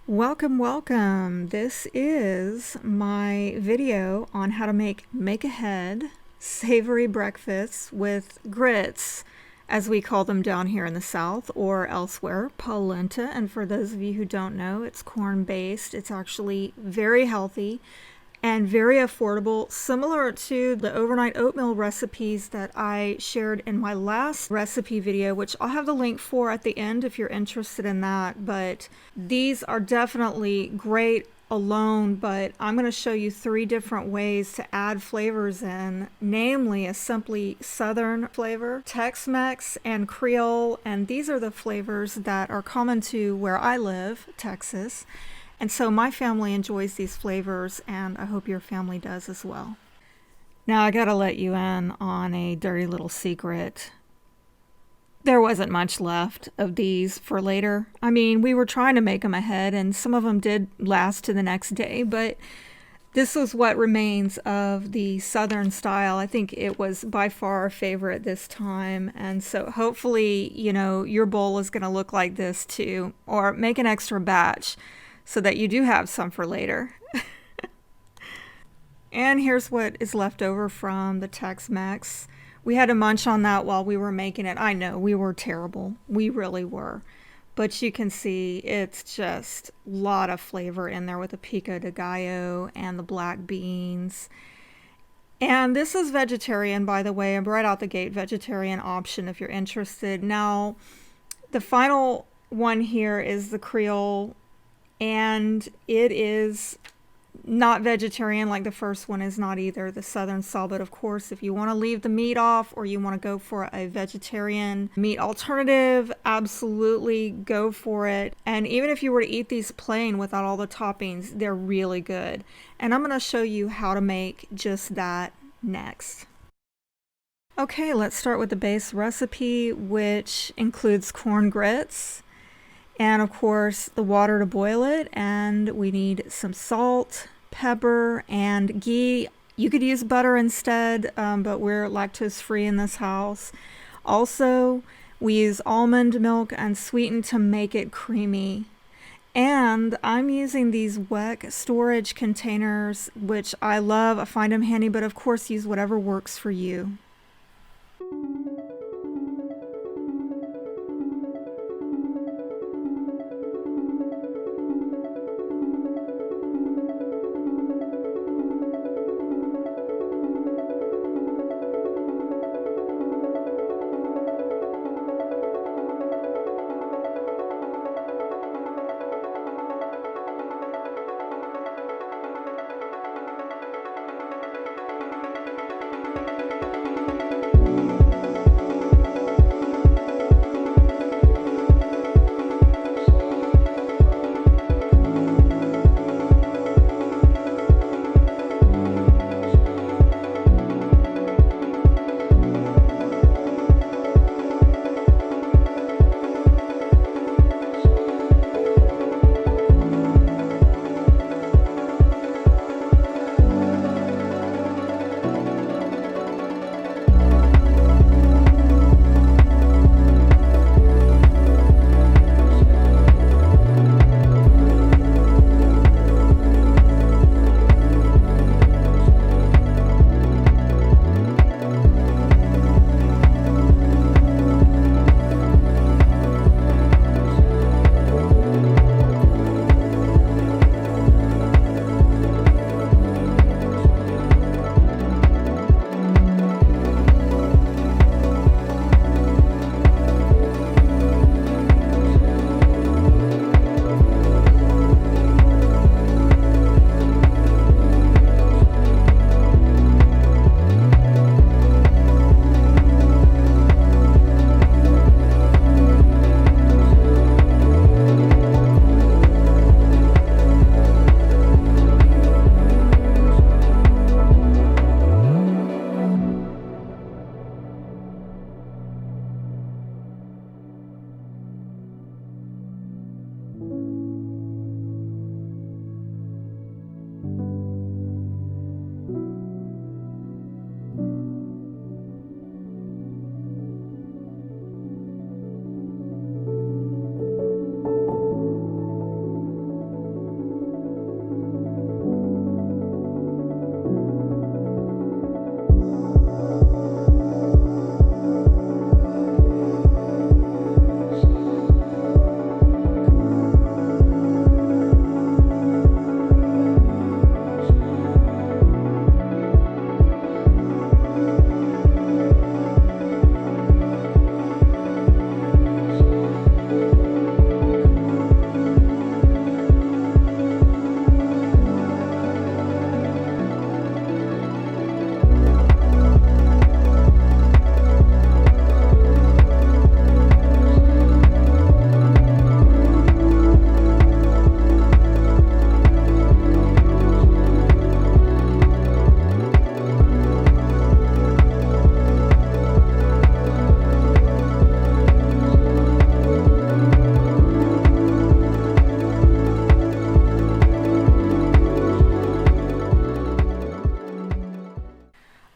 Welcome, welcome. This is my video on how to make ahead savory breakfasts with grits, as we call them down here in the South or elsewhere, polenta. And for those of you who don't know, it's corn-based. It's actually very healthy and very affordable, similar to the overnight oatmeal recipes that I shared in my last recipe video, which I'll have the link for at the end if you're interested in that. But these are definitely great alone, but I'm going to show you 3 different ways to add flavors in, namely a simply Southern flavor, Tex-Mex, and Creole. And these are the flavors that are common to where I live, Texas. And so my family enjoys these flavors, and I hope your family does as well. Now I gotta let you in on a dirty little secret. There wasn't much left of these for later. I mean, we were trying to make them ahead, and some of them did last to the next day, but this was what remains of the Southern style. I think it was by far our favorite this time. And so hopefully, your bowl is gonna look like this too, or make an extra batch so that you do have some for later. And here's what is left over from the Tex-Mex. We had to munch on that while we were making it. I know, we were terrible. We really were. But you can see it's just a lot of flavor in there with the pico de gallo and the black beans. And this is vegetarian, by the way, and right out the gate, vegetarian option if you're interested. Now, the final one here is the Creole, and it is not vegetarian like the first one is not either, the Southern style. But of course, if you want to leave the meat off or you want to go for a vegetarian meat alternative, absolutely go for it. And even if you were to eat these plain without all the toppings, they're really good. And I'm going to show you how to make just that next. Okay, let's start with the base recipe, which includes corn grits. And of course the water to boil it, and we need some salt, pepper, and ghee. You could use butter instead, but we're lactose free in this house. Also, we use almond milk and sweeten to make it creamy. And I'm using these WEC storage containers, which I love. I find them handy, but of course use whatever works for you.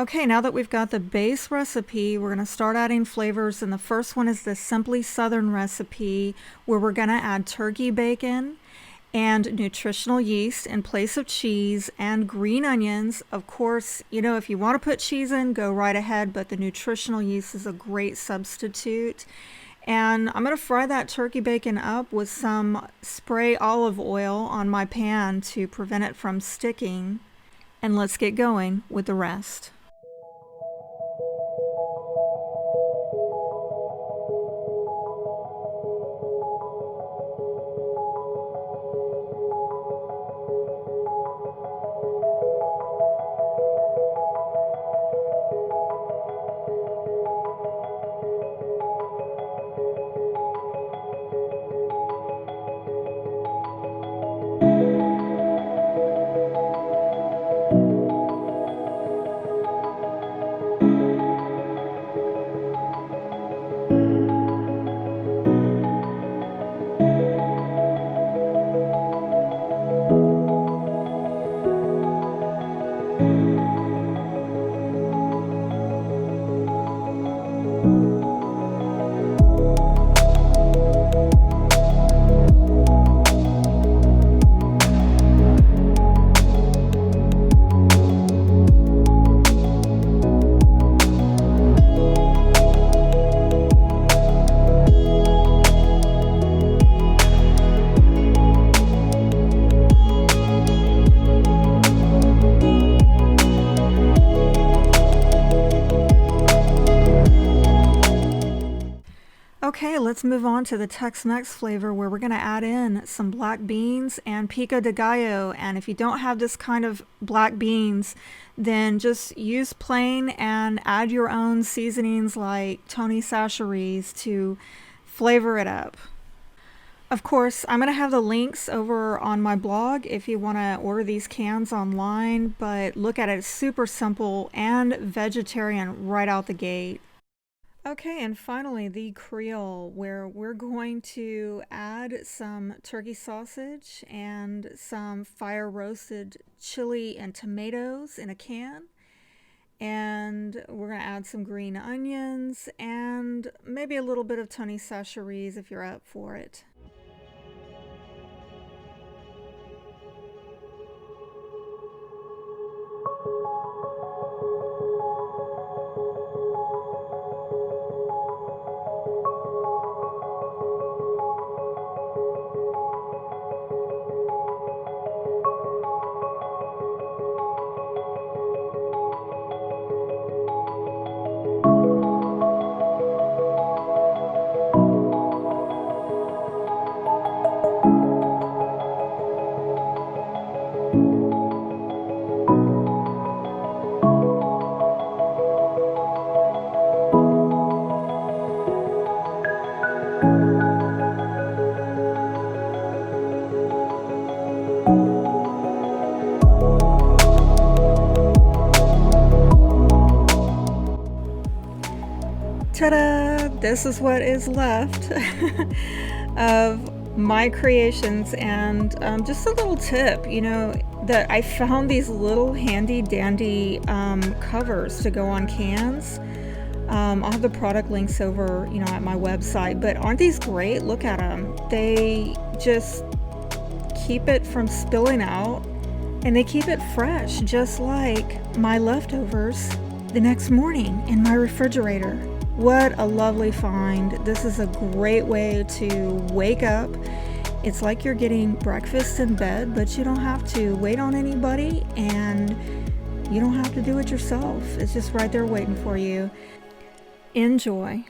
Okay, now that we've got the base recipe, we're going to start adding flavors, and the first one is the Simply Southern recipe, where we're going to add turkey bacon and nutritional yeast in place of cheese and green onions. Of course, you know, if you want to put cheese in, go right ahead, but the nutritional yeast is a great substitute. And I'm going to fry that turkey bacon up with some spray olive oil on my pan to prevent it from sticking. And let's get going with the rest. Okay, let's move on to the Tex-Mex flavor, where we're going to add in some black beans and pico de gallo. And if you don't have this kind of black beans, then just use plain and add your own seasonings like Tony Chachere's to flavor it up. Of course, I'm going to have the links over on my blog if you want to order these cans online, but look at it, it's super simple and vegetarian right out the gate. Okay, and finally the Creole, where we're going to add some turkey sausage and some fire roasted chili and tomatoes in a can. And we're going to add some green onions and maybe a little bit of Tony Chachere's if you're up for it. Ta-da! This is what is left of my creations, and just a little tip, you know, that I found these little handy dandy covers to go on cans. I'll have the product links over, you know, at my website, but aren't these great? Look at them. They just keep it from spilling out, and they keep it fresh, just like my leftovers the next morning in my refrigerator. What a lovely find. This is a great way to wake up. It's like you're getting breakfast in bed, but you don't have to wait on anybody, and you don't have to do it yourself. It's just right there waiting for you. Enjoy.